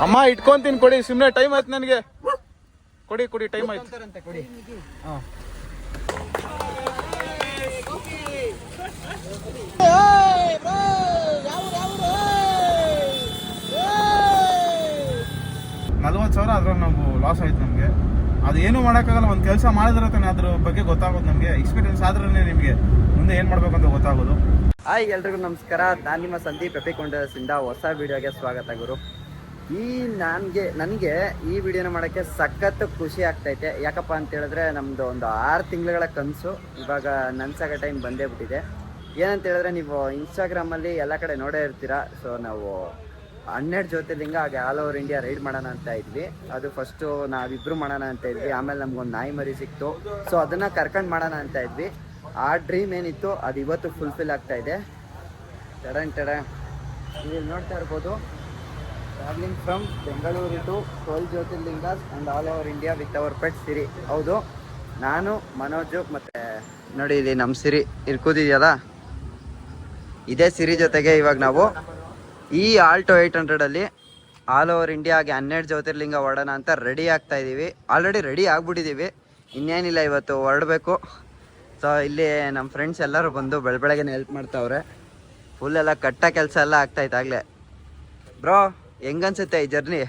ಅಮ್ಮ ಇಟ್ಕೊಂತೀನಿ ಕೊಡಿ, ಸುಮ್ಮನೆ ಟೈಮ್ ಆಯ್ತು ನನಗೆ. ಕೊಡಿ ಕೊಡಿ, ಟೈಮ್ ಆಯ್ತು. ಕೊಡಿ. $40,000 ಅದ್ರಲ್ಲಿ ನಾವು ಲಾಸ್ ಆಯ್ತು ನಮಗೆ. ಅದೇನು ಮಾಡೋಕ್ಕಾಗಲ್ಲ. ಒಂದು ಕೆಲಸ ಮಾಡಿದ್ರೆ ತಾನೆ ಅದ್ರ ಬಗ್ಗೆ ಗೊತ್ತಾಗೋದು ನಮಗೆ. ಎಕ್ಸ್ಪೀರಿಯನ್ಸ್ ಆದ್ರೆ ನಿಮಗೆ ಮುಂದೆ ಏನು ಮಾಡಬೇಕು ಅಂತ ಗೊತ್ತಾಗೋದು. ಹಾಯ್ ಎಲ್ರಿಗೂ ನಮಸ್ಕಾರ. ನಾನು ನಿಮ್ಮ ಸಂದೀಪ್ ಎಪಿಕೊಂಡಸಿಂದ ಹೊಸ ವಿಡಿಯೋಗೆ ಸ್ವಾಗತ ಗುರು. ನನಗೆ ಈ ವಿಡಿಯೋನ ಮಾಡೋಕ್ಕೆ ಸಖತ್ತು ಖುಷಿ ಆಗ್ತೈತೆ. ಯಾಕಪ್ಪ ಅಂತ ಹೇಳಿದ್ರೆ ನಮ್ಮದು ಒಂದು 6 ತಿಂಗಳ ಕನಸು ಇವಾಗ ನನ್ಸಾಗೋ ಟೈಮ್ ಬಂದೇ ಬಿಟ್ಟಿದೆ. ಏನಂತ ಹೇಳಿದ್ರೆ ನೀವು ಇನ್ಸ್ಟಾಗ್ರಾಮಲ್ಲಿ ಎಲ್ಲ ಕಡೆ ನೋಡೇ ಇರ್ತೀರ. ಸೊ ನಾವು 12 ಜ್ಯೋತಿರ್ಲಿಂಗ ಹಾಗೆ ಆಲ್ ಓವರ್ ಇಂಡಿಯಾ ರೈಡ್ ಮಾಡೋಣ ಅಂತ ಇದ್ವಿ. ಅದು ಫಸ್ಟು ನಾವಿಬ್ಬರು ಮಾಡೋಣ ಅಂತ ಇದ್ವಿ. ಆಮೇಲೆ ನಮ್ಗೊಂದು ನಾಯಿ ಮರಿ ಸಿಕ್ತು. ಸೊ ಅದನ್ನು ಕರ್ಕೊಂಡು ಮಾಡೋಣ ಅಂತ ಇದ್ವಿ. ಆ ಡ್ರೀಮ್ ಏನಿತ್ತು ಅದು ಇವತ್ತು ಫುಲ್ಫಿಲ್ ಆಗ್ತಾ ಇದೆ. ನೀವು ನೋಡ್ತಾ ಇರ್ಬೋದು, travelling from Bengaluru to 12 jyotirlingas and all over India with our pet Siri. ಹೌದು, ನಾನು ಮನೋಜು ಮತ್ತು ನೋಡಿ ಇಲ್ಲಿ ನಮ್ಮ ಸಿರಿ ಇರ್ಕೋದಿದೆಯಲ್ಲ, ಇದೇ ಸಿರಿ ಜೊತೆಗೆ ಇವಾಗ ನಾವು ಈ ಆಲ್ಟೋ 800ಅಲ್ಲಿ ಆಲ್ ಓವರ್ ಇಂಡಿಯಾಗೆ 12 ಜ್ಯೋತಿರ್ಲಿಂಗ ಹೊರಡೋಣ ಅಂತ ರೆಡಿ ಆಗ್ತಾ ಇದ್ದೀವಿ. ಆಲ್ರೆಡಿ ರೆಡಿ ಆಗ್ಬಿಟ್ಟಿದ್ದೀವಿ, ಇನ್ನೇನಿಲ್ಲ ಇವತ್ತು ಹೊರಡಬೇಕು. ಸೊ ಇಲ್ಲಿ ನಮ್ಮ ಫ್ರೆಂಡ್ಸ್ ಎಲ್ಲರೂ ಬಂದು ಬೆಳಗ್ಗೆನೇ ಹೆಲ್ಪ್ ಮಾಡ್ತಾವ್ರೆ. ಫುಲ್ ಎಲ್ಲ ಕಟ್ಟ ಕೆಲಸ ಎಲ್ಲ ಆಗ್ತಾಯಿತ್ತು ಆಗಲೇ. ಬ್ರೋ ಹೆಂಗನ್ಸುತ್ತೆ ಈ ಜರ್ನಿ?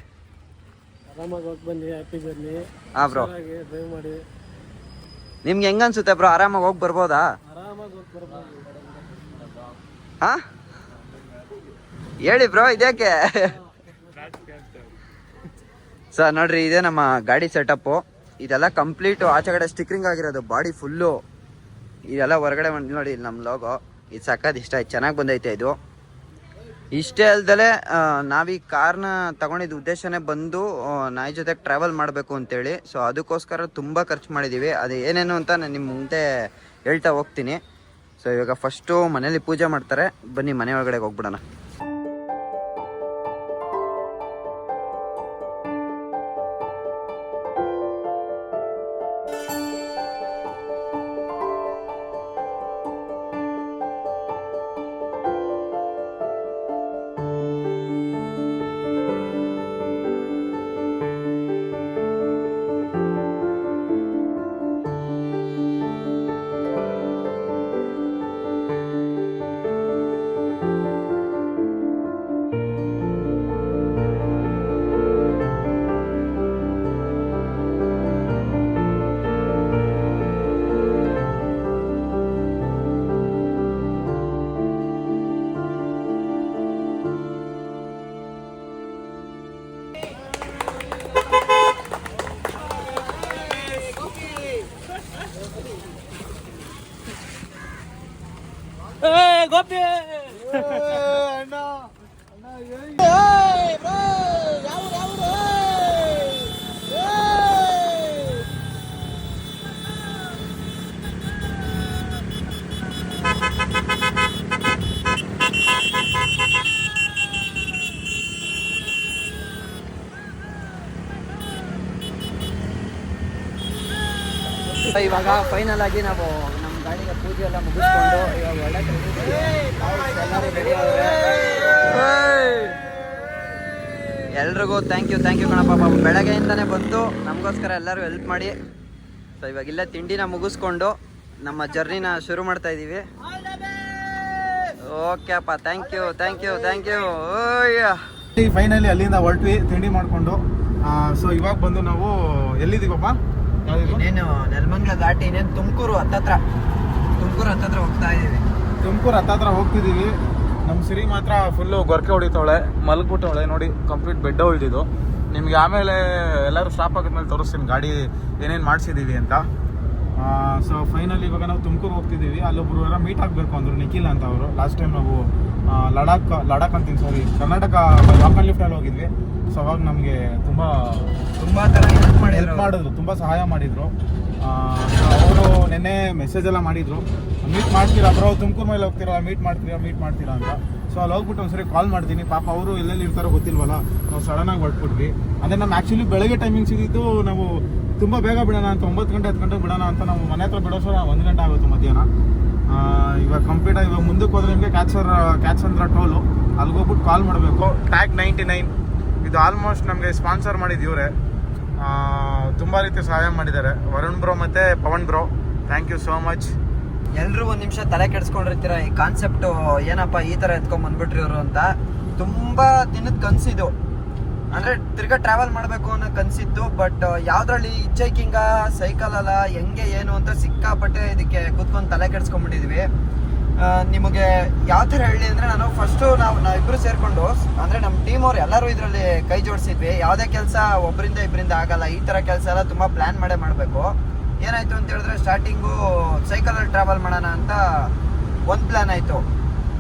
ಆರಾಮಾಗಿ ಹೋಗಿ ಬನ್ನಿ, ಹ್ಯಾಪಿ ಜರ್ನಿ. ಹಾಂ ಬ್ರೋ, ಡ್ರೈವ್ ಮಾಡಿ. ನಿಮ್ಗೆ ಹೆಂಗನ್ಸುತ್ತೆ ಬ್ರೋ? ಆರಾಮಾಗಿ ಹೋಗಿ ಬರ್ಬೋದಾ? ಆರಾಮಾಗಿ ಹೋಗಿ ಬರ್ಬೋದು. ಹಾಂ ಹೇಳಿ ಬ್ರೋ, ಇದ್ಯಾಕೆ? ಸೊ ನೋಡ್ರಿ, ಇದೇ ನಮ್ಮ ಗಾಡಿ ಸೆಟಪ್ಪು. ಇದೆಲ್ಲ ಕಂಪ್ಲೀಟು ಆಚೆ ಕಡೆ ಸ್ಟಿಕ್ರಿಂಗ್ ಆಗಿರೋದು, ಬಾಡಿ ಫುಲ್ಲು. ಇದೆಲ್ಲ ಹೊರಗಡೆ ನೋಡಿ ನಮ್ಮ ಲೋಗೋ. ಇದು ಸಕ್ಕತ್ ಇಷ್ಟ ಆಯ್ತು, ಚೆನ್ನಾಗಿ ಬಂದೈತೆ ಇದು. ಇಷ್ಟೇ ಅಲ್ದಲೆ ನಾವೀ ಕಾರ್ನ ತಗೊಂಡಿದ್ದ ಉದ್ದೇಶನೇ ಬಂದು ನಾಯಿ ಜೊತೆಗೆ ಟ್ರಾವೆಲ್ ಮಾಡಬೇಕು ಅಂತೇಳಿ. ಸೊ ಅದಕ್ಕೋಸ್ಕರ ತುಂಬ ಖರ್ಚು ಮಾಡಿದ್ದೀವಿ. ಅದು ಏನೇನು ಅಂತ ನಾನು ನಿಮ್ಮ ಮುಂದೆ ಹೇಳ್ತಾ ಹೋಗ್ತೀನಿ. ಸೊ ಇವಾಗ ಫಸ್ಟು ಮನೇಲಿ ಪೂಜೆ ಮಾಡ್ತಾರೆ, ಬನ್ನಿ ಮನೆ ಒಳಗಡೆ ಹೋಗ್ಬಿಡೋಣ. ಗೋಪಿ ಇವಾಗ ಫೈನಲ್ ಆಗಿ ನಾವು ನಮ್ಮ ಗಾಡಿಗೆ ಪೂಜೆ ಎಲ್ಲ ಮುಗಿಸ್ಕೊಂಡು ಇವಾಗ ಒಳ್ಳೆ ಎಲ್ಲರೂ ರೆಡಿ ಆದ್ರೆ ಎಲ್ರಿಗೂ ಥ್ಯಾಂಕ್ ಯು ಕಣಪ್ಪ. ಬೆಳಗ್ಗೆಯಿಂದನೇ ಬಂದು ನಮಗೋಸ್ಕರ ಎಲ್ಲರೂ ಹೆಲ್ಪ್ ಮಾಡಿ. ಸೊ ಇವಾಗ ಇಲ್ಲೇ ತಿಂಡಿನ ಮುಗಿಸ್ಕೊಂಡು ನಮ್ಮ ಜರ್ನಿನ ಶುರು ಮಾಡ್ತಾ ಇದ್ದೀವಿ. ಓಕೆ ಅಪ್ಪ, ಥ್ಯಾಂಕ್ ಯು. ಫೈನಲಿ ಅಲ್ಲಿಂದ ಹೊರಟ್ವಿ ತಿಂಡಿ ಮಾಡಿಕೊಂಡು. ಸೊ ಇವಾಗ ಬಂದು ನಾವು ಎಲ್ಲಿದ್ದೀವಪ್ಪ? ಇನ್ನೇನು ನೆಲಮಂಗಲ ದಾಟಿ ಇನ್ನೇನು ತುಮಕೂರು ಹತ್ತತ್ರ ಹೋಗ್ತಾ ಇದ್ದೀವಿ. ತುಮಕೂರು ಹತ್ತತ್ರ ಹೋಗ್ತಿದ್ದೀವಿ. ನಮ್ಮ ಸಿರಿ ಮಾತ್ರ ಫುಲ್ಲು ಗೊರಕೆ ಹೊಡಿತಾವಳೆ, ಮಲಗ್ಬಿಟ್ಟವಳೆ. ನೋಡಿ, ಕಂಪ್ಲೀಟ್ ಬೆಡ್ ಹೊಳ್ದಿದ್ದು. ನಿಮಗೆ ಆಮೇಲೆ ಎಲ್ಲರೂ ಸ್ಟಾಪ್ ಆಗಿದ್ಮೇಲೆ ತೋರಿಸ್ತೀನಿ ಗಾಡಿ ಏನೇನು ಮಾಡಿಸಿದ್ದೀವಿ ಅಂತ. ಸೊ ಫೈನಲಿ ಇವಾಗ ನಾವು ತುಮಕೂರು ಹೋಗ್ತಿದ್ದೀವಿ. ಅಲ್ಲೊಬ್ರು ಯಾರೋ ಮೀಟ್ ಆಗಬೇಕು ಅಂದರು, ನಿಖಿಲ್ ಅಂತ ಅವರು. ಲಾಸ್ಟ್ ಟೈಮ್ ನಾವು ಲಡಾಖ್ ಅಂತೀನಿ, ಸಾರಿ, ಕರ್ನಾಟಕ ವಾಕ್ ಆ್ಯಂಡ್ ಲಿಫ್ಟಲ್ಲಿ ಹೋಗಿದ್ವಿ. ಸೊ ಅವಾಗ ನಮಗೆ ತುಂಬ ಥರ ಹೆಲ್ಪ್ ಮಾಡಿದ್ರು, ತುಂಬ ಸಹಾಯ ಮಾಡಿದರು. ಅವರು ನೆನ್ನೆ ಮೆಸೇಜ್ ಎಲ್ಲ ಮಾಡಿದರು, ಮೀಟ್ ಮಾಡ್ತೀರಾ ಬ್ರೋ, ತುಮಕೂರು ಮೇಲೆ ಹೋಗ್ತೀರಾ, ಮೀಟ್ ಮಾಡ್ತೀರಾ ಅಂತ. ಸೊ ಅಲ್ಲಿ ಹೋಗ್ಬಿಟ್ಟು ಒಂದ್ಸರಿ ಕಾಲ್ ಮಾಡ್ತೀನಿ. ಪಾಪ ಅವರು ಎಲ್ಲೆಲ್ಲಿ ಇರ್ತಾರೋ ಗೊತ್ತಿಲ್ವಲ್ಲ, ನಾವು ಸಡನ್ನಾಗಿ ಹೊರಟ್ಬಿಟ್ವಿ. ಅಂದರೆ ನಮ್ಮ ಆ್ಯಕ್ಚುಲಿ ಬೆಳಗ್ಗೆ ಟೈಮಿಂಗ್ಸ್ ಇದ್ದಿದ್ದು ನಾವು ತುಂಬ ಬೇಗ ಬಿಡೋಣ ಅಂತ, 9 ಗಂಟೆ 10 ಗಂಟೆಗೆ ಬಿಡೋಣ ಅಂತ ನಾವು ಮನೆ ಹತ್ರ ಬಿಡೋಸರ 1 ಗಂಟೆ ಆಗುತ್ತೆ ಮಧ್ಯಾಹ್ನ. ಇವಾಗ ಕಂಪ್ಲೀಟಾಗಿ ಇವಾಗ ಮುಂದಕ್ಕೆ ಹೋದ್ರೆ ನಿಮಗೆ ಕ್ಯಾಚ್ ಸಂದ್ರ ಟೋಲು, ಅಲ್ಲಿಗೆ ಹೋಗ್ಬಿಟ್ಟು ಕಾಲ್ ಮಾಡಬೇಕು. ಟ್ಯಾಗ್ 99 ಇದು ಆಲ್ಮೋಸ್ಟ್ ನಮಗೆ ಸ್ಪಾನ್ಸರ್ ಮಾಡಿದ್ದು ಇವರೇ. ತುಂಬ ರೀತಿ ಸಹಾಯ ಮಾಡಿದ್ದಾರೆ ವರುಣ್ ಬ್ರೋ ಮತ್ತು Pavan bro. Thank you so much. ಎಲ್ರು ಒಂದ್ ನಿಮಿಷ ತಲೆ ಕೆಡ್ಸ್ಕೊಂಡಿರ್ತೀರ ಈ ಕಾನ್ಸೆಪ್ಟ್ ಏನಪ್ಪ ಈ ತರ ಎತ್ಕೊಂಡ್ ಬಂದ್ಬಿಟ್ರಿ ಇವರು ಅಂತ. ತುಂಬಾ ದಿನದ ಕನ್ಸಿದು, ಅಂದ್ರೆ ತಿರ್ಗಾ ಟ್ರಾವೆಲ್ ಮಾಡ್ಬೇಕು ಅನ್ನೋ ಕನ್ಸಿತ್ತು. ಬಟ್ ಯಾವ್ದ್ರಲ್ಲಿ ಹಿಚ್ ಸೈಕಲ್ ಅಲ್ಲ ಹೆಂಗೆ ಏನು ಅಂತ ಸಿಕ್ಕಾಪಟ್ಟೆ ಇದಕ್ಕೆ ಕೂತ್ಕೊಂಡು ತಲೆ ಕೆಡ್ಸ್ಕೊಂಡ್ಬಿಟ್ಟಿದ್ವಿ. ನಿಮಗೆ ಯಾವ ಥರ ಹೇಳಿ ಅಂದ್ರೆ, ನಾನು ಫಸ್ಟು ನಾವಿಬ್ರು ಸೇರ್ಕೊಂಡು ಅಂದ್ರೆ ನಮ್ಮ ಟೀಮ್ ಅವ್ರು ಎಲ್ಲರೂ ಇದರಲ್ಲಿ ಕೈ ಜೋಡಿಸಿದ್ವಿ. ಯಾವುದೇ ಕೆಲಸ ಒಬ್ಬರಿಂದ ಇಬ್ಬರಿಂದ ಆಗಲ್ಲ. ಈ ಥರ ಕೆಲಸ ಎಲ್ಲ ತುಂಬ ಪ್ಲ್ಯಾನ್ ಮಾಡಬೇಕು. ಏನಾಯ್ತು ಅಂತ ಹೇಳಿದ್ರೆ, ಸ್ಟಾರ್ಟಿಂಗು ಸೈಕಲಲ್ಲಿ ಟ್ರಾವೆಲ್ ಮಾಡೋಣ ಅಂತ ಒಂದು ಪ್ಲ್ಯಾನ್ ಆಯಿತು.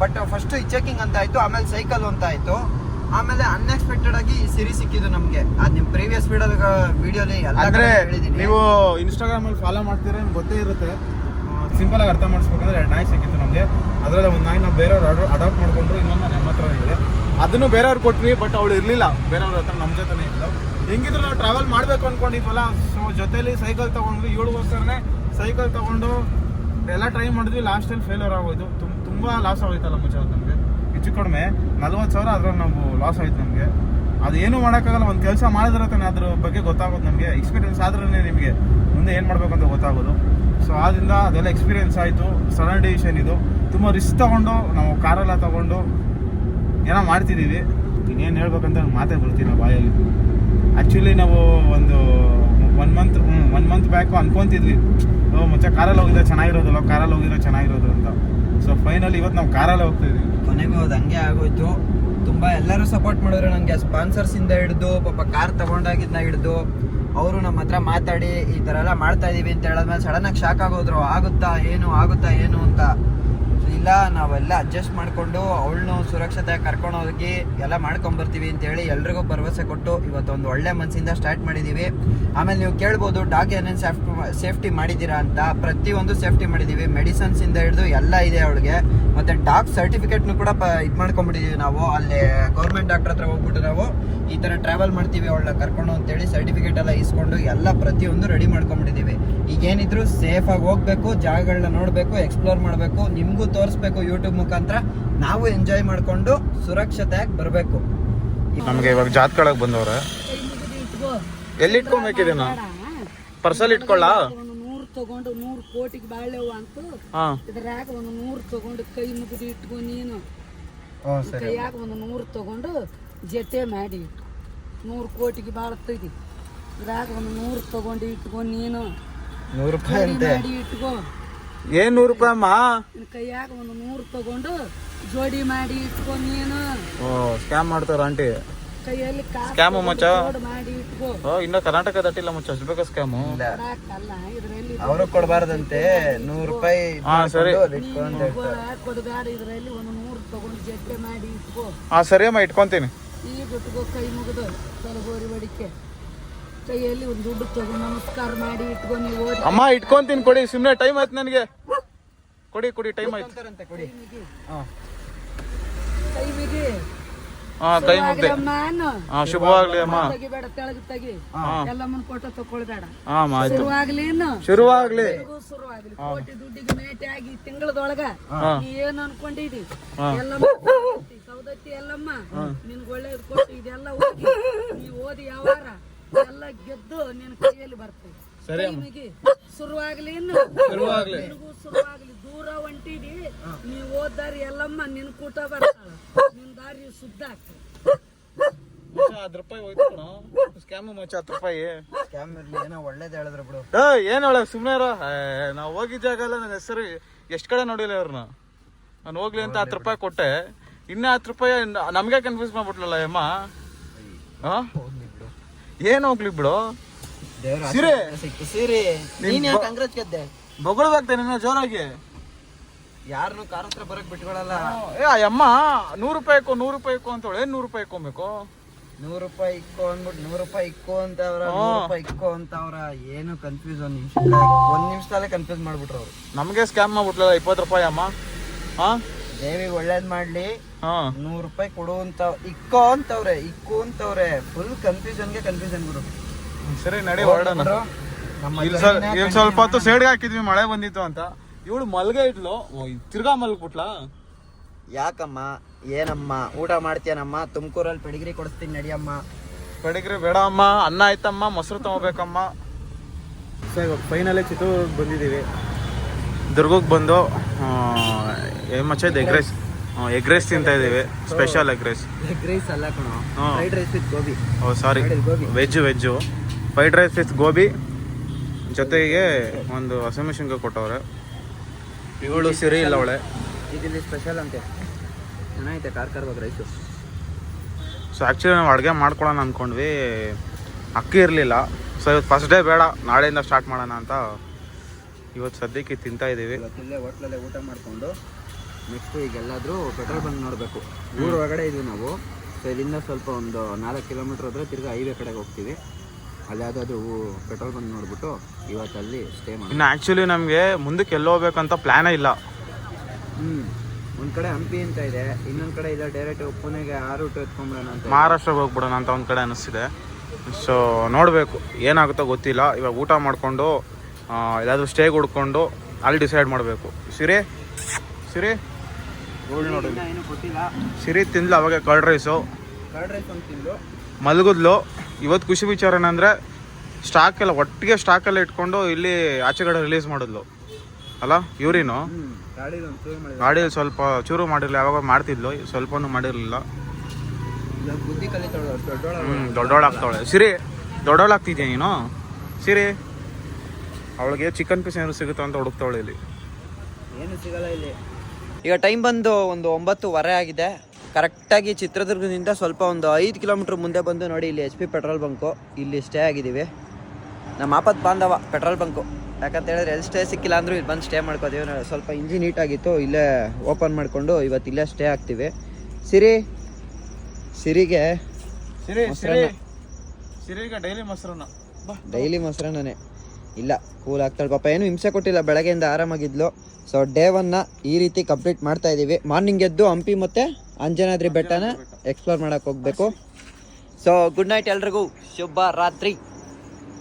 ಬಟ್ ಫಸ್ಟು ಹಿಚ್ ಅಂತ ಆಯಿತು, ಆಮೇಲೆ ಸೈಕಲ್ ಅಂತ ಆಯಿತು. ಆಮೇಲೆ ಅನ್ಎಕ್ಸ್ಪೆಕ್ಟೆಡ್ ಆಗಿ ಸಿರಿ ಸಿಕ್ಕಿದ್ದು ನಮಗೆ. ಅದು ನಿಮ್ಮ ಪ್ರೀವಿಯಸ್ ವಿಡಿಯೋಲಿ ಎಲ್ಲ ಹೇಳಿದ್ದೀನಿ. ನೀವು ಇನ್ಸ್ಟಾಗ್ರಾಮಲ್ಲಿ ಫಾಲೋ ಮಾಡ್ತೀರಾ ನಿಮ್ಗೆ ಗೊತ್ತೇ ಇರುತ್ತೆ. ಸಿಂಪಲ್ ಆಗಿ ಅರ್ಥ ಮಾಡಿಸ್ಬೇಕಂದ್ರೆ 2 ನಾಯಿ ಸಿಕ್ಕಿತ್ತು ನಮಗೆ. ಅದರಲ್ಲಿ ಒಂದು ನಾಯಿ ನಾವು ಬೇರೆಯವ್ರು ಅಡಾಪ್ಟ್ ಮಾಡ್ಕೊಂಡ್ರು, ಇನ್ನೊಂದು ನಮ್ಮ ಹತ್ರ ಇದೆ. ಅದನ್ನು ಬೇರೆಯವ್ರು ಕೊಟ್ವಿ, ಬಟ್ ಅವಳು ಇರಲಿಲ್ಲ ಬೇರೆಯವ್ರ ಹತ್ರ, ನಮ್ಮ ಜೊತೆನೇ ಇಲ್ಲ. ಹೆಂಗಿದ್ರು ನಾವು ಟ್ರಾವೆಲ್ ಮಾಡಬೇಕು ಅಂದ್ಕೊಂಡಿದ್ವಲ್ಲ, ಸೊ ಜೊತೆಲಿ ಸೈಕಲ್ ತೊಗೊಂಡ್ವಿ. ಇವಳಿಗೋಸ್ಕರನೇ ಸೈಕಲ್ ತೊಗೊಂಡು ಎಲ್ಲ ಟ್ರೈ ಮಾಡಿದ್ವಿ. ಲಾಸ್ಟಲ್ಲಿ ಫೇಲ್ಯೂರ್ ಆಗೋಯ್ತು. ತುಂಬ ಲಾಸ್ ಆಗೋಯ್ತಲ್ಲ ಮುಚ್ಚ ನಮಗೆ. ಹೆಚ್ಚು ಕಡಿಮೆ 40,000 ಅದ್ರಲ್ಲಿ ನಾವು ಲಾಸ್ ಆಯ್ತು ನಮಗೆ. ಅದೇನು ಮಾಡೋಕ್ಕಾಗಲ್ಲ. ಒಂದು ಕೆಲಸ ಮಾಡಿದ್ರೆ ತಾನೆ ಅದ್ರ ಬಗ್ಗೆ ಗೊತ್ತಾಗೋದು ನಮಗೆ. ಎಕ್ಸ್ಪೀರಿಯನ್ಸ್ ಆದ್ರೇ ನಿಮಗೆ ಮುಂದೆ ಏನು ಮಾಡಬೇಕು ಅಂತ ಗೊತ್ತಾಗೋದು. ಸೊ ಆದ್ದರಿಂದ ಅದೆಲ್ಲ ಎಕ್ಸ್ಪೀರಿಯನ್ಸ್ ಆಯಿತು. ಸಡನ್ ಡಿಸಿಷನ್ ಇದು. ತುಂಬ ರಿಸ್ಕ್ ತೊಗೊಂಡು ನಾವು ಕಾರೆಲ್ಲ ತೊಗೊಂಡು ಏನೋ ಮಾಡ್ತಿದ್ದೀವಿ. ಇನ್ನೇನು ಹೇಳ್ಬೇಕಂತ ಮಾತೇ ಬರ್ತೀವಿ ನಾವು ಬಾಯಲ್ಲಿ. ಆ್ಯಕ್ಚುಲಿ ನಾವು ಒಂದು ಒನ್ ಮಂತ್ ಬ್ಯಾಕು ಅನ್ಕೊತಿದ್ವಿ, ಮುಂಚೆ ಕಾರಲ್ಲಿ ಹೋಗಿದ್ರೆ ಚೆನ್ನಾಗಿರೋದು ಅಂತ. ಸೊ ಫೈನಲಿ ಇವತ್ತು ನಾವು ಕಾರಲ್ಲಿ ಹೋಗ್ತಾಯಿದ್ವಿ. ಕೊನೆಗೂ ಅದು ಹಂಗೆ ಆಗೋಯ್ತು. ತುಂಬ ಎಲ್ಲರೂ ಸಪೋರ್ಟ್ ಮಾಡಿದ್ರು ನನಗೆ, ಸ್ಪಾನ್ಸರ್ಸಿಂದ ಹಿಡಿದು ಪಾಪ ಕಾರ್ ತೊಗೊಂಡಾಗಿದ್ದ ಹಿಡಿದು ಅವರು ನಮ್ಮ ಹತ್ರ ಮಾತಾಡಿ ಈ ಥರ ಎಲ್ಲ ಮಾಡ್ತಾ ಇದೀವಿ ಅಂತ ಹೇಳಿದ್ಮೇಲೆ ಸಡನ್ನಾಗಿ ಶಾಕ್ ಆಗೋದ್ರು. ಆಗುತ್ತಾ ಏನು ಅಂತ. ಇಲ್ಲ, ನಾವೆಲ್ಲ ಅಡ್ಜಸ್ಟ್ ಮಾಡಿಕೊಂಡು ಅವಳನ್ನು ಸುರಕ್ಷತೆ ಕರ್ಕೊಂಡು ಹೋಗಿ ಎಲ್ಲ ಮಾಡ್ಕೊಂಬರ್ತೀವಿ ಅಂತೇಳಿ ಎಲ್ರಿಗೂ ಭರವಸೆ ಕೊಟ್ಟು ಇವತ್ತೊಂದು ಒಳ್ಳೆ ಮನಸ್ಸಿಂದ ಸ್ಟಾರ್ಟ್ ಮಾಡಿದ್ದೀವಿ. ಆಮೇಲೆ ನೀವು ಕೇಳ್ಬೋದು ಡಾಗ್ ಏನೇನು ಸೇಫ್ಟಿ ಮಾಡಿದ್ದೀರಾ ಅಂತ. ಪ್ರತಿಯೊಂದು ಸೇಫ್ಟಿ ಮಾಡಿದ್ದೀವಿ. ಮೆಡಿಸನ್ಸಿಂದ ಹಿಡಿದು ಎಲ್ಲ ಇದೆ ಅವಳಿಗೆ. ಮತ್ತು ಡಾಗ್ ಸರ್ಟಿಫಿಕೇಟ್ನು ಕೂಡ ಇದು ಮಾಡ್ಕೊಂಡ್ಬಿಟ್ಟಿದ್ದೀವಿ ನಾವು. ಅಲ್ಲಿ ಗೌರ್ಮೆಂಟ್ ಡಾಕ್ಟರ್ ಹತ್ರ ಹೋಗ್ಬಿಟ್ಟು ನಾವು ಈ ಥರ ಟ್ರಾವೆಲ್ ಮಾಡ್ತೀವಿ ಅವಳನ್ನ ಕರ್ಕೊಂಡು ಅಂತೇಳಿ ಸರ್ಟಿಫಿಕೇಟ್ ಎಲ್ಲ ಇಸ್ಕೊಂಡು ಎಲ್ಲ ಪ್ರತಿಯೊಂದು ರೆಡಿ ಮಾಡ್ಕೊಂಡ್ಬಿಟ್ಟಿದ್ದೀವಿ. ಈಗೇನಿದ್ರು ಸೇಫಾಗಿ ಹೋಗ್ಬೇಕು, ಜಾಗಗಳನ್ನ ನೋಡಬೇಕು, ಎಕ್ಸ್ಪ್ಲೋರ್ ಮಾಡಬೇಕು, ನಿಮಗೂ ತೋರಿಸ್ಬೇಕು ಯೂಟ್ಯೂಬ್ ಮುಖಾಂತರ. ನಾವು ಎಂಜಾಯ್ ಮಾಡಿಕೊಂಡು ಸುರಕ್ಷತೆಯಾಗಿ ಬರಬೇಕು. ನಮಗೆ ಇವಾಗ ಜಾತ್ಕಳಕ್ಕೆ ಬಂದವ್ರೆ. ಎಲ್ಲಿ ಇಟ್ಕೊಬೇಕಿದೆ ನಾ ಪರ್ಸಲ್ ಇಟ್ಕೊಳ್ಳ 100 ತಗೊಂಡು 100 ಕೋಟಿಗೆ ಬಾಳೆವು ಅಂತ ಇದ್ರಾಗ 100 ತಗೊಂಡು ಕೈ ಮುಗಿದು ಇಟ್ಕೊ ನೀನು. ಕೈಯಾಗ 100 ತಗೊಂಡು ಜೊತೆ ಮಾಡಿ 100 ಕೋಟಿಗೆ ಬಾಳ್ತೈತಿ. ಇದ್ರಾಗ 100 ತಗೊಂಡು ಇಟ್ಕೊ ನೀನು. 100 ರೂಪಾಯಿ ಮಾಡಿ ಇಟ್ಕೋ. ಏನ್ 100 ರೂಪಾಯಿ ಅಮ್ಮ? ಕೈಯಾಗ 100 ತಗೊಂಡು ಜೋಡಿ ಮಾಡಿ ಇಟ್ಕೊ ನೀನು. ಸ್ಕ್ಯಾಮ್ ಮಾಡ್ತಾರ ಆಂಟಿ. ಕೈಯಲ್ಲಿ ಸ್ಕ್ಯಾಮ್ ಮಚ್ಚ ಮಾಡಿ ಇಟ್ಕೋ. ಇನ್ನ ಕರ್ನಾಟಕ ದಟ್ಟಿಲ್ಲ ಮಚ್ಚ, ಅಷ್ಟು ಬೇಕಾ ಸ್ಕ್ಯಾಮು? ಇದ್ರಲ್ಲಿ ಅವರು ಕೊಡಬಾರ್ದಂತೆ 100 ರೂಪಾಯಿ. ಸರಿ ಕೊಡಬೇಡ. ಇದ್ರಲ್ಲಿ 100 ತಗೊಂಡು ಜೊತೆ ಮಾಡಿ ಇಟ್ಕೋ. ಸರಿ ಅಮ್ಮ, ಇಟ್ಕೊಂತೀನಿ. ಈಗ ಇಟ್ಕೋ. ಕೈ ಮುಗಿದು ತಲಗೋರಿ ಬಡಿಕೆ ಕೈಯಲ್ಲಿ ಒಂದು ದುಡ್ಡು ತಗೊಂಡು ನಮಸ್ಕಾರ ಮಾಡಿ ಇಟ್ಕೊ. ನೀವು ಅಮ್ಮ ಇಟ್ಕೊಂತೀನಿ, ಕೊಡಿ. ಸುಮ್ನೆ ಟೈಮ್ ಆಯ್ತು ನನಗೆ. ಕೊಡಿ ಟೈಮ್ ಆಯ್ತು. ಕೊಡಿ. ಕೈ ಬಿಗಿ. ಕೈ ಮುಗ್ದೆ. ಶುಭವಾಗ್ಲಿ ಅಮ್ಮ. ತೆಗಿಬೇಡ, ತೆಳಗ್ ತೆಗಿ. ಎಲ್ಲಮ್ಮನ ಫೋಟೋ ತಕೊಳ್ಬೇಡ. ಶುರುವಾಗ್ಲಿ. ಶುರುವಾಗ್ಲಿ. ಕೋಟಿ ದುಡ್ಡಿಗೆ ಮೇಟಿ ಆಗಿ ತಿಂಗಳದೊಳಗ ನೀ ಏನ್ ಅನ್ಕೊಂಡಿದಿ ಎಲ್ಲಮ್ಮ ಸೌದತ್ತಿ ಎಲ್ಲಮ್ಮ ನಿನ್ಗೆ ಒಳ್ಳೇದು ಕೊಟ್ಟು ಇದೆಲ್ಲ ಹೋಗಿ ನೀ ಓದಿ ಯಾವಾರ ಎಲ್ಲ ಗೆದ್ದು ನಿನ್ ಕೈಯಲ್ಲಿ ಬರ್ತದೆ. ಶುರುವಾಗ್ಲಿ. ಶುರುವಾಗ್ಲಿ. ದೂರ ಹೊಂಟಿದಿ ನೀ ಓದ್ದಾರಿ ಎಲ್ಲಮ್ಮ ನಿನ್ ಕೂಟ ಬರ್ತಾಳ. ನಿನ್ ದಾರಿ ಶುದ್ಧ ಆಗ್ತದೆ. 10 ರೂಪಾಯಿ ಹೋಯ್ತು ಸ್ಕ್ಯಾಮ್ ಮಚ್ಚ. 10 ರೂಪಾಯಿ ಸ್ಕ್ಯಾಮ್ ಇರ್ಲಿ, ಏನೋ ಒಳ್ಳೇದು ಹೇಳಿದ್ರು ಬಿಡು. ಏನ್ ಒಳ್ಳೆ ಸುಮ್ನೆ ಇರೋ. ನಾವು ಹೋಗಿದ್ದ ಜಾಗ ಎಲ್ಲ ನನ್ನ ಹೆಸರು ಎಷ್ಟು ಕಡೆ ನೋಡಿಲ್ಲ ಇವ್ರನ್ನ. ನಾನು ಹೋಗ್ಲಿ ಅಂತ 10 ರೂಪಾಯಿ ಕೊಟ್ಟೆ. ಇನ್ನ 10 ರೂಪಾಯಿ ನಮ್ಗೆ ಕನ್ಫ್ಯೂಸ್ ಮಾಡ್ಬಿಟ್ಲಲ್ಲ ಅಮ್ಮ. ಏನ್ ಹೋಗ್ಲಿ ಬಿಡು. ಸೀರೆ ನೀನ್ ಯಾಕೆ ಕಾಂಗ್ರೆಸ್ ಗೆದ್ದೆ? ಬೊಗಳ್ಬೇಕಾಗ್ತೇನೆ ನಿನ್ನ ಜೋರಾಗಿ. ಯಾರನ್ನು ಕಾರ್ ಹತ್ರ ಬರಕ್ ಬಿಟ್ಕೊಳಲ್ಲ. ಅಮ್ಮ 100 ರೂಪಾಯಿ ಇಕ್ಕೋ 100 ರೂಪಾಯಿ ಇಕ್ಕೋ ಅಂತೇಳಿ 100 ರೂಪಾಯಿ ಇಕ್ಕೊಬೇಕು. 100 ರೂಪಾಯಿ ಇಕ್ಕೋ ಅಂದ್ಬಿಟ್ಟು 100 ರೂಪಾಯಿ ಇಕ್ಕೋ ಅಂತವ್ರ 100 ರೂಪಾಯಿ ಇಕ್ಕೋ ಅಂತವ್ರ. ಏನು ಕನ್ಫ್ಯೂಸ್. ಒಂದ್ ನಿಮಿಷದಲ್ಲೇ ಕನ್ಫ್ಯೂಸ್ ಮಾಡ್ಬಿಟ್ರು ಅವ್ರು. ನಮ್ಗೆ ಸ್ಕ್ಯಾಮ್ ಮಾಡ್ಬಿಟ್ಲಲ್ಲ 20 ರೂಪಾಯಿ ಅಮ್ಮ. ದೇವಿ ಒಳ್ಳೇದ್ ಮಾಡ್ಲಿ. 100 ರೂಪಾಯಿ ಕೊಡು ಅಂತ ಇಕ್ಕೋ ಅಂತವ್ರೆ. ಫುಲ್ ಕನ್ಫ್ಯೂಷನ್ಗೆ ಕನ್ಫ್ಯೂಷನ್ ಬಿಡು. ಸರಿ ನಡಿ ಹೊರಡೋಣ. ಇಲ್ಲಿ ಸ್ವಲ್ಪ ಹೊತ್ತು ಸೇಡ್ಗೆ ಹಾಕಿದ್ವಿ, ಮಳೆ ಬಂದಿತ್ತು ಅಂತ. ಇವಳು ಮಲ್ಗೆ ಇಟ್ಲು, ತಿರ್ಗಾ ಮಲ್ಗ್ಬಿಟ್ಲಾ. ಯಾಕಮ್ಮ ಏನಮ್ಮ ಊಟ ಮಾಡ್ತೀಯನಮ್ಮ? ತುಮಕೂರಲ್ಲಿ ಪೆಡಿಗ್ರಿ ಕೊಡಿಸ್ತೀನಿ ನಡಿಯಮ್ಮ. ಪಡಿಗ್ರಿ ಬೇಡ ಅಮ್ಮ, ಅನ್ನ ಆಯ್ತಮ್ಮ, ಮೊಸರು ತಗೋಬೇಕಮ್ಮ. ಸೊ ಇವಾಗ ಫೈನಲಿ ಚಿತ್ರದುರ್ಗಕ್ಕೆ ಬಂದಿದ್ದೀವಿ. ದುರ್ಗಕ್ಕೆ ಬಂದು ಮಚ್ಚದ ಎಗ್ ರೈಸ್ ತಿಂತಾ ಇದ್ದೀವಿ. Special egg rice. Egg rice ಅಲ್ಲ ಕಣೋ, ಹ್ಮ್. Fried rice with gobi. Oh sorry, gobi. Veg fried rice with gobi ಜೊತೆಗೆ ಒಂದು ಹಸಿಮೆಣಸಿನ್ಕಾಯಿ ಕೊಟ್ಟವ್ರೆ. ಇವಳು ಸಿರಿ ಇಲ್ಲ ಅವಳೆ. ಇದಿಲ್ಲಿ ಸ್ಪೆಷಲ್ ಅಂತೆ, ಚೆನ್ನಾಗೈತೆ ಕಾರ್ಬಾಗ್ ರೈಸು. ಸೊ ಆ್ಯಕ್ಚುಲಿ ನಾವು ಅಡುಗೆ ಮಾಡ್ಕೊಳ್ಳೋಣ ಅಂದ್ಕೊಂಡ್ವಿ, ಅಕ್ಕಿ ಇರಲಿಲ್ಲ. ಸೊ ಇವತ್ತು ಫಸ್ಟ್ ಡೇ ಬೇಡ, ನಾಳೆಯಿಂದ ಸ್ಟಾರ್ಟ್ ಮಾಡೋಣ ಅಂತ ಇವತ್ತು ಸದ್ಯಕ್ಕೆ ತಿಂತಾ ಇದ್ದೀವಿ. ಇವತ್ತಿಲ್ಲೇ ಹೋಟ್ಲಲ್ಲೇ ಊಟ ಮಾಡಿಕೊಂಡು ನೆಕ್ಸ್ಟು ಈಗೆಲ್ಲಾದರೂ ಪೆಟ್ರೋಲ್ ಬಂಕ್ ನೋಡಬೇಕು. ಊರ ಒಳಗಡೆ ಇದ್ವಿ ನಾವು. ಸೊ ಇಲ್ಲಿಂದ ಸ್ವಲ್ಪ ಒಂದು 4 ಕಿಲೋಮೀಟ್ರ್ ಹೋದರೆ ತಿರ್ಗಿ ಹೈವೇ ಕಡೆಗೆ ಹೋಗ್ತೀವಿ. ಅಲ್ಲಿ ಯಾವುದಾದ್ರೂ ಪೆಟ್ರೋಲ್ ಬಂಕ್ ನೋಡ್ಬಿಟ್ಟು ಇವತ್ತಲ್ಲಿ ಸ್ಟೇ ಮಾಡಿ. ಇನ್ನು ಆ್ಯಕ್ಚುಲಿ ನಮಗೆ ಮುಂದಕ್ಕೆ ಎಲ್ಲಿ ಹೋಗ್ಬೇಕಂತ ಪ್ಲ್ಯಾನೇ ಇಲ್ಲ. ಒಂದು ಕಡೆ ಹಂಪಿ ಅಂತ ಇದೆ, ಇನ್ನೊಂದು ಕಡೆ ಇಲ್ಲ ಡೈರೆಕ್ಟ್ ಪುಣೆಗೆ ಆ ರೂಟ್ ಎತ್ಕೊಂಡ್ಬಿಡೋಣ ಅಂತ. ಮಹಾರಾಷ್ಟ್ರಕ್ಕೆ ಹೋಗ್ಬಿಡೋಣ ಅಂತ ಒಂದು ಕಡೆ ಅನ್ನಿಸ್ತಿದೆ. ಸೊ ನೋಡಬೇಕು ಏನಾಗುತ್ತೋ ಗೊತ್ತಿಲ್ಲ. ಇವಾಗ ಊಟ ಮಾಡಿಕೊಂಡು ಎಲ್ಲಾದರೂ ಸ್ಟೇಗೆ ಹುಡ್ಕೊಂಡು ಅಲ್ಲಿ ಡಿಸೈಡ್ ಮಾಡಬೇಕು. ಸಿರಿ ನೋಡಿ, ಏನು ಕೊಟ್ಟಿಲ್ಲ. ಸಿರಿ ತಿಂದ್ಲು ಅವಾಗ ಕರ್ಡ್ ರೈಸು, ಕರ್ಡ್ ರೈಸ್ ಒಂದು ತಿಂದು ಮಲಗಿದ್ಲು. ಇವತ್ತು ಖುಷಿ ವಿಚಾರ ಏನಂದರೆ ಒಟ್ಟಿಗೆ ಸ್ಟಾಕೆಲ್ಲ ಇಟ್ಕೊಂಡು ಇಲ್ಲಿ ಆಚೆ ಕಡೆ ರಿಲೀಸ್ ಮಾಡಿದ್ಲು ಅಲ್ಲ. ಇವ್ರಿನು ಗಾಡಿಲಿ ಒಂದು ಚೂರು ಮಾಡಿದ್ರು. ಗಾಡಿಯಲ್ಲಿ ಸ್ವಲ್ಪ ಚೂರು ಮಾಡಿರಲಿಲ್ಲ, ಯಾವಾಗ ಮಾಡ್ತಿದ್ಲು, ಸ್ವಲ್ಪನೂ ಮಾಡಿರಲಿಲ್ಲ. ಇವಾಗ ಬುದ್ಧಿ ಕಲಿತಾಳು, ದೊಡ್ಡವಳಾಗ್ತಾವಳೆ. ಸಿರಿ ದೊಡ್ಡವಳಾಗ್ತಿದ್ಯಾ ನೀನು? ಸಿರಿ ಅವಳಿಗೆ ಚಿಕನ್ ಪೀಸ್ ಏನಾದ್ರು ಸಿಗುತ್ತೋ ಅಂತ ಹುಡುಕ್ತಾವಳೆ. ಇಲ್ಲಿ ಏನು ಸಿಗಲ್ಲ ಇಲ್ಲಿ. ಈಗ ಟೈಮ್ ಬಂದು ಒಂದು 9:15 ಆಗಿದೆ. ಕರೆಕ್ಟಾಗಿ ಚಿತ್ರದುರ್ಗದಿಂದ ಸ್ವಲ್ಪ ಒಂದು 5 ಕಿಲೋಮೀಟ್ರ್ ಮುಂದೆ ಬಂದು ನೋಡಿ, ಇಲ್ಲಿ HP ಪೆಟ್ರೋಲ್ ಬಂಕು. ಇಲ್ಲಿ ಸ್ಟೇ ಆಗಿದ್ದೀವಿ. ನಮ್ಮ ಆಪತ್ ಬಾಂಧವ ಪೆಟ್ರೋಲ್ ಬಂಕು. ಯಾಕಂತ ಹೇಳಿದ್ರೆ ಎಲ್ಲಿ ಸ್ಟೇ ಸಿಕ್ಕಿಲ್ಲ ಅಂದರೂ ಇಲ್ಲಿ ಬಂದು ಸ್ಟೇ ಮಾಡ್ಕೋತೀವಿ. ಸ್ವಲ್ಪ ಇಂಜಿನ್ ಹೀಟ್ ಆಗಿತ್ತು, ಇಲ್ಲೇ ಓಪನ್ ಮಾಡಿಕೊಂಡು ಇವತ್ತು ಇಲ್ಲೇ ಸ್ಟೇ ಆಗ್ತೀವಿ. ಸಿರಿಗೆ ಸಿರಿಗೆ ಡೈಲಿ ಮೊಸರನ್ನ ಡೈಲಿ ಮೊಸರನ್ನೇ ಇಲ್ಲ, ಕೂಲ್ ಆಗ್ತಾಳೆ ಪಾಪ. ಏನು ಹಿಂಸೆ ಕೊಟ್ಟಿಲ್ಲ, ಬೆಳಗ್ಗೆಯಿಂದ ಆರಾಮಾಗಿದ್ಲು. ಸೊ ಡೇ 1 ಈ ರೀತಿ ಕಂಪ್ಲೀಟ್ ಮಾಡ್ತಾ ಇದ್ದೀವಿ. ಮಾರ್ನಿಂಗ್ ಎದ್ದು ಹಂಪಿ ಮತ್ತು ಅಂಜನಾದ್ರಿ ಬೆಟ್ಟನ ಎಕ್ಸ್ಪ್ಲೋರ್ ಮಾಡೋಕ್ಕೆ ಹೋಗಬೇಕು. ಸೊ ಗುಡ್ ನೈಟ್ ಎಲ್ರಿಗೂ, ಶುಭ ರಾತ್ರಿ.